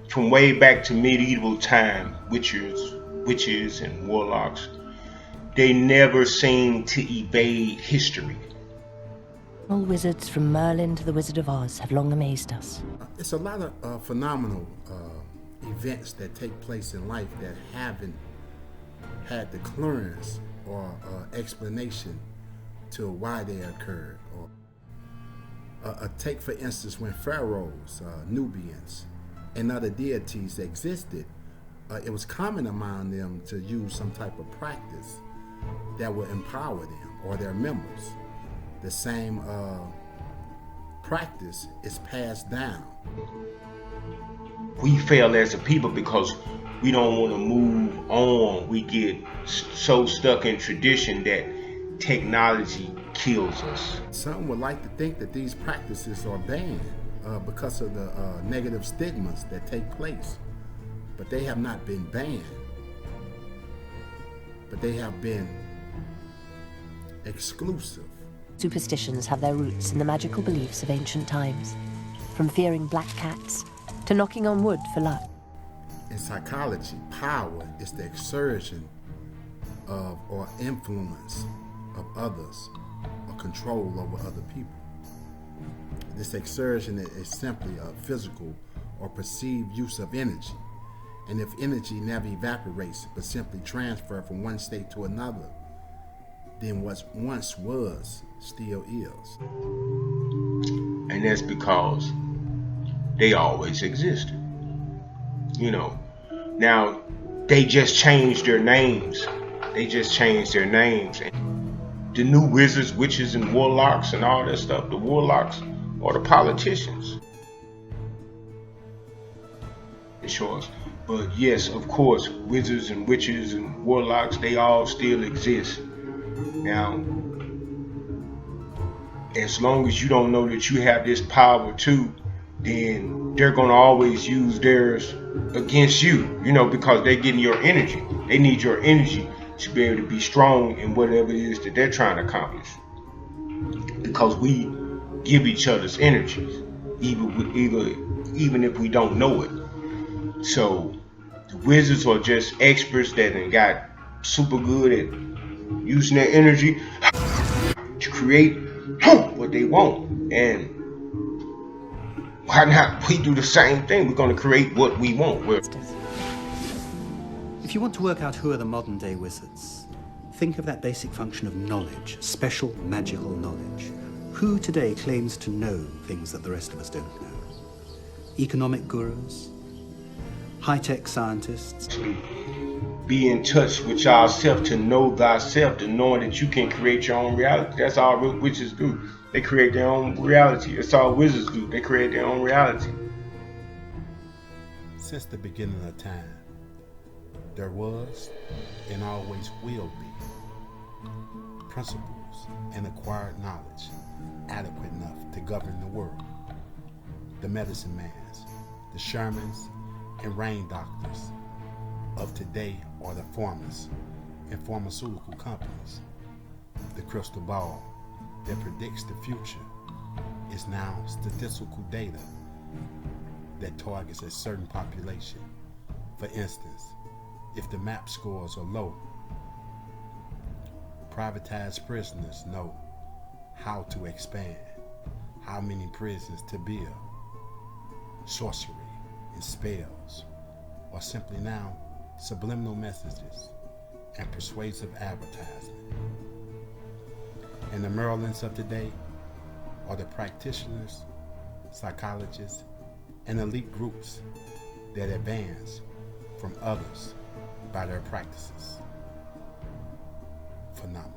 from way back to medieval time, witches and warlocks, they never seem to evade history. All wizards from Merlin to the Wizard of Oz have long amazed us. It's a lot of phenomenal events that take place in life that haven't had the clearance or explanation to why they occurred. Or take, for instance, when pharaohs, Nubians, and other deities existed, it was common among them to use some type of practice that would empower them or their members. The same practice is passed down. We fail as a people because we don't want to move on. We get so stuck in tradition that technology kills us. Some would like to think that these practices are banned because of the negative stigmas that take place. But they have not been banned. But they have been exclusive. Superstitions have their roots in the magical beliefs of ancient times, from fearing black cats to knocking on wood for luck. In psychology, power is the exertion of or influence of others or control over other people. This exertion is simply a physical or perceived use of energy. And if energy never evaporates but simply transfers from one state to another, then what once was still is. And that's because they always existed. You know, now they just changed their names. They just changed their names. And the new wizards, witches, and warlocks and all that stuff, the warlocks are the politicians. But yes, of course, wizards and witches and warlocks, they all still exist. Now, as long as you don't know that you have this power too, then they're going to always use theirs against you, you know, because they're getting your energy. They need your energy to be able to be strong in whatever it is that they're trying to accomplish. Because we give each other's energies, even if we don't know it. So the wizards are just experts that got super good at using their energy to create what they want. And why not we do the same thing? We're going to create what we want. If you want to work out who are the modern day wizards, think of that basic function of knowledge, special magical knowledge. Who today claims to know things that the rest of us don't know? Economic gurus? High-tech scientists? Be in touch with yourself, to know thyself, to knowing that you can create your own reality. That's all witches do. They create their own reality. That's all wizards do. They create their own reality. Since the beginning of time, there was and always will be principles and acquired knowledge adequate enough to govern the world. The medicine mans, the shamans, and rain doctors of today are the pharmacists and pharmaceutical companies. The crystal ball that predicts the future is now statistical data that targets a certain population. For instance, if the MAP scores are low, privatized prisoners know how to expand, how many prisons to build. Sorcery and spells, or simply now subliminal messages and persuasive advertisement. And the Merlins of today are the practitioners, psychologists, and elite groups that advance from others by their practices. Phenomenal.